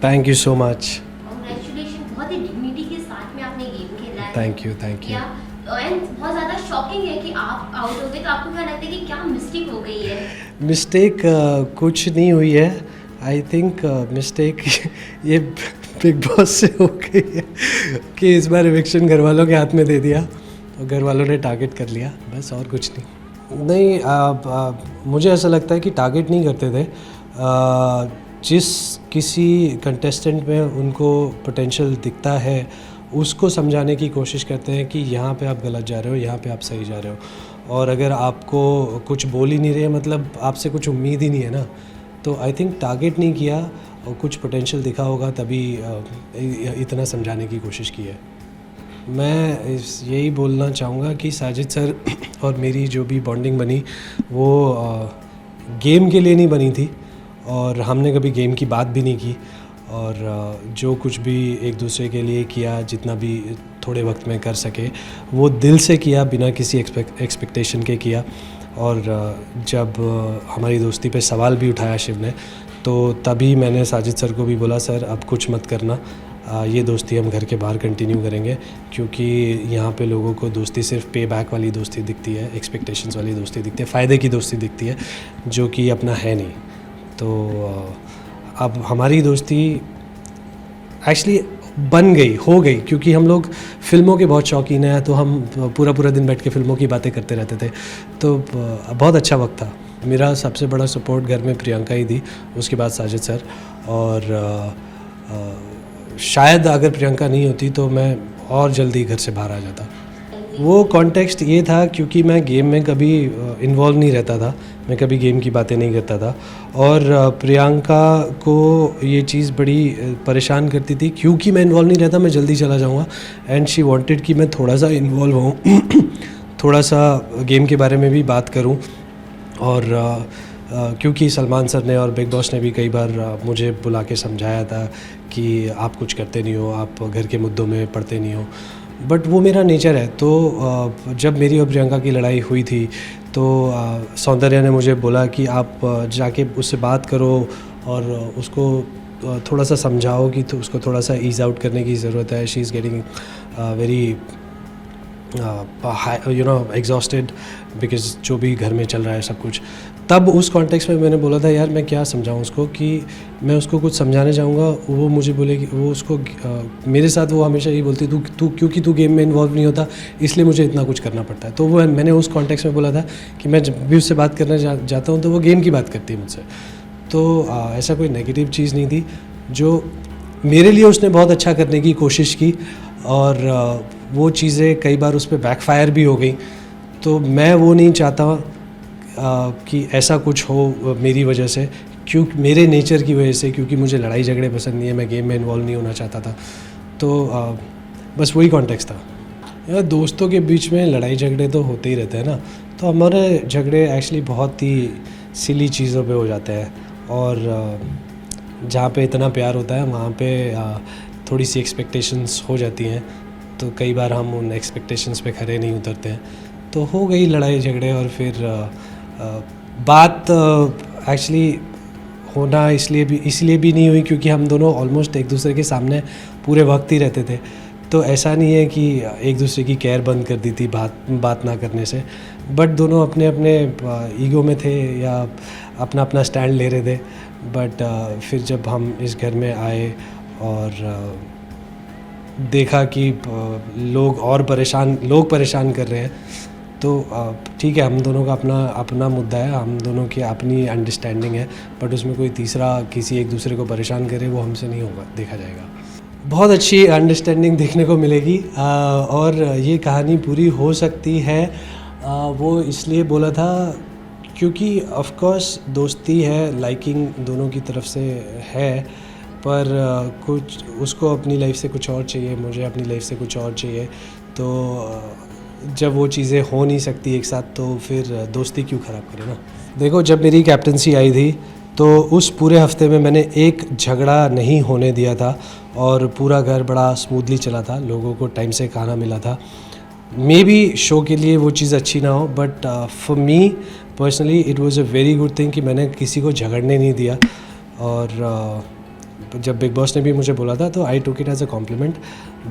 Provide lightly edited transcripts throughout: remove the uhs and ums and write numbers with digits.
Thank you so much. Congratulation, बहुत ही dignity के साथ में आपने गेम खेला है। Thank you, thank you. And बहुत ज़्यादा शॉकिंग है कि आप आउट हो गए, तो आपको क्या लगता है कि क्या मिस्टेक हो गई है? मिस्टेक कुछ नहीं हुई है। आई थिंक मिस्टेक ये बिग बॉस से हो गई है कि इस बार इविक्शन घर वालों के हाथ में दे दिया और घर वालों ने टारगेट कर लिया, बस और कुछ नहीं। नहीं, मुझे ऐसा लगता है कि टारगेट नहीं करते थे। जिस किसी कंटेस्टेंट में उनको पोटेंशियल दिखता है उसको समझाने की कोशिश करते हैं कि यहाँ पे आप गलत जा रहे हो, यहाँ पे आप सही जा रहे हो। और अगर आपको कुछ बोल ही नहीं रहे, मतलब आपसे कुछ उम्मीद ही नहीं है ना, तो आई थिंक टारगेट नहीं किया और कुछ पोटेंशियल दिखा होगा तभी इतना समझाने की कोशिश की है। मैं यही बोलना चाहूँगा कि साजिद सर और मेरी जो भी बॉन्डिंग बनी वो गेम के लिए नहीं बनी थी और हमने कभी गेम की बात भी नहीं की। और जो कुछ भी एक दूसरे के लिए किया, जितना भी थोड़े वक्त में कर सके, वो दिल से किया, बिना किसी एक्सपेक्टेशन के किया। और जब हमारी दोस्ती पे सवाल भी उठाया शिव ने, तो तभी मैंने साजिद सर को भी बोला, सर अब कुछ मत करना, ये दोस्ती हम घर के बाहर कंटिन्यू करेंगे, क्योंकि यहाँ पे लोगों को दोस्ती सिर्फ पे बैक वाली दोस्ती दिखती है, एक्सपेक्टेशंस वाली दोस्ती दिखती है, फ़ायदे की दोस्ती दिखती है, जो कि अपना है नहीं। तो अब हमारी दोस्ती एक्चुअली बन गई, हो गई, क्योंकि हम लोग फ़िल्मों के बहुत शौकीन हैं, तो हम पूरा पूरा दिन बैठ के फ़िल्मों की बातें करते रहते थे। तो बहुत अच्छा वक्त था। मेरा सबसे बड़ा सपोर्ट घर में प्रियंका ही थी, उसके बाद साजिद सर। और शायद अगर प्रियंका नहीं होती तो मैं और जल्दी घर से बाहर आ जाता। वो कॉन्टेक्स्ट ये था क्योंकि मैं गेम में कभी इन्वॉल्व नहीं रहता था, मैं कभी गेम की बातें नहीं करता था। और प्रियंका को ये चीज़ बड़ी परेशान करती थी, क्योंकि मैं इन्वॉल्व नहीं रहता मैं जल्दी चला जाऊँगा, एंड शी वांटेड कि मैं थोड़ा सा इन्वॉल्व हूँ थोड़ा सा गेम के बारे में भी बात करूँ। और क्योंकि सलमान सर ने और बिग बॉस ने भी कई बार मुझे बुला के समझाया था कि आप कुछ करते नहीं हो, आप घर के मुद्दों में पढ़ते नहीं हो, बट वो मेरा नेचर है। तो जब मेरी और प्रियंका की लड़ाई हुई थी तो सौंदर्या ने मुझे बोला कि आप जाके उससे बात करो और उसको थोड़ा सा समझाओ कि तो उसको थोड़ा सा ईज़ आउट करने की ज़रूरत है। She is getting very exhausted because जो भी घर में चल रहा है सब कुछ। तब उस कॉन्टेक्स्ट में मैंने बोला था, यार मैं क्या समझाऊं उसको, कि मैं उसको कुछ समझाने जाऊंगा, वो मुझे बोलेगी, वो उसको मेरे साथ वो हमेशा यही बोलती, तू क्योंकि तू गेम में इन्वॉल्व नहीं होता इसलिए मुझे इतना कुछ करना पड़ता है। तो वो मैंने उस कॉन्टेक्स्ट में बोला था कि मैं जब भी उससे बात करने जाता हूँ तो वो गेम की बात करती है मुझसे। तो ऐसा कोई नेगेटिव चीज़ नहीं थी। जो मेरे लिए उसने बहुत अच्छा करने की कोशिश की और वो चीज़ें कई बार उस पर बैकफायर भी हो गई। तो मैं वो नहीं चाहता कि ऐसा कुछ हो मेरी वजह से, क्योंकि मेरे नेचर की वजह से, क्योंकि मुझे लड़ाई झगड़े पसंद नहीं है, मैं गेम में इन्वॉल्व नहीं होना चाहता था। तो बस वही कॉन्टेक्स्ट था। यार दोस्तों के बीच में लड़ाई झगड़े तो होते ही रहते हैं ना, तो हमारे झगड़े एक्चुअली बहुत ही सिली चीज़ों पे हो जाते हैं। और जहाँ पे इतना प्यार होता है वहाँ पे थोड़ी सी एक्सपेक्टेशंस हो जाती हैं, तो कई बार हम उन एक्सपेक्टेशंस पे खरे नहीं उतरते हैं। तो हो गई लड़ाई झगड़े और फिर बात एक्चुअली होना इसलिए भी नहीं हुई क्योंकि हम दोनों ऑलमोस्ट एक दूसरे के सामने पूरे वक्त ही रहते थे। तो ऐसा नहीं है कि एक दूसरे की केयर बंद कर दी थी बात ना करने से, बट दोनों अपने अपने ईगो में थे या अपना अपना स्टैंड ले रहे थे। बट फिर जब हम इस घर में आए और देखा कि लोग परेशान कर रहे हैं, तो ठीक है, हम दोनों का अपना मुद्दा है, हम दोनों की अपनी अंडरस्टैंडिंग है, बट उसमें कोई तीसरा किसी एक दूसरे को परेशान करे वो हमसे नहीं होगा, देखा जाएगा। बहुत अच्छी अंडरस्टैंडिंग देखने को मिलेगी और ये कहानी पूरी हो सकती है। वो इसलिए बोला था क्योंकि ऑफ कोर्स दोस्ती है, लाइकिंग दोनों की तरफ से है, पर कुछ उसको अपनी लाइफ से कुछ और चाहिए, मुझे अपनी लाइफ से कुछ और चाहिए। तो जब वो चीज़ें हो नहीं सकती एक साथ तो फिर दोस्ती क्यों ख़राब करें ना। देखो, जब मेरी कैप्टनसी आई थी तो उस पूरे हफ्ते में मैंने एक झगड़ा नहीं होने दिया था और पूरा घर बड़ा स्मूथली चला था, लोगों को टाइम से खाना मिला था। मे बी शो के लिए वो चीज़ अच्छी ना हो, but for me personally it was a very good thing कि मैंने किसी को झगड़ने नहीं दिया। और जब बिग बॉस ने भी मुझे बोला था तो I took it as a compliment.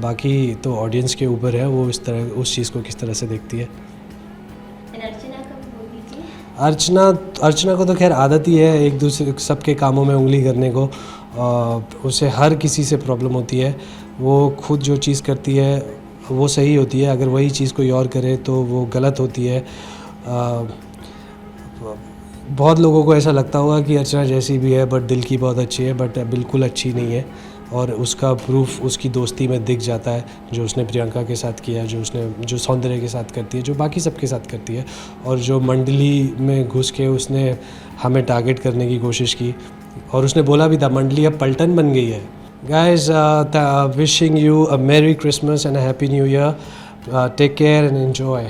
बाकी तो ऑडियंस के ऊपर है वो इस तरह उस चीज़ को किस तरह से देखती है। अर्चना का भी बोल दीजिए। अर्चना को तो खैर आदत ही है एक दूसरे सबके कामों में उंगली करने को। उसे हर किसी से प्रॉब्लम होती है। वो खुद जो चीज़ करती है वो सही होती है, अगर वही चीज़ कोई और करे तो वो गलत होती है। बहुत लोगों को ऐसा लगता होगा कि अर्चना जैसी भी है बट दिल की बहुत अच्छी है, बट बिल्कुल अच्छी नहीं है। और उसका प्रूफ उसकी दोस्ती में दिख जाता है, जो उसने प्रियंका के साथ किया, जो सौंदर्य के साथ करती है, जो बाकी सबके साथ करती है, और जो मंडली में घुस के उसने हमें टारगेट करने की कोशिश की। और उसने बोला भी था मंडली अब पलटन बन गई है। Guys, wishing you a merry Christmas and a happy new year. Take care and enjoy.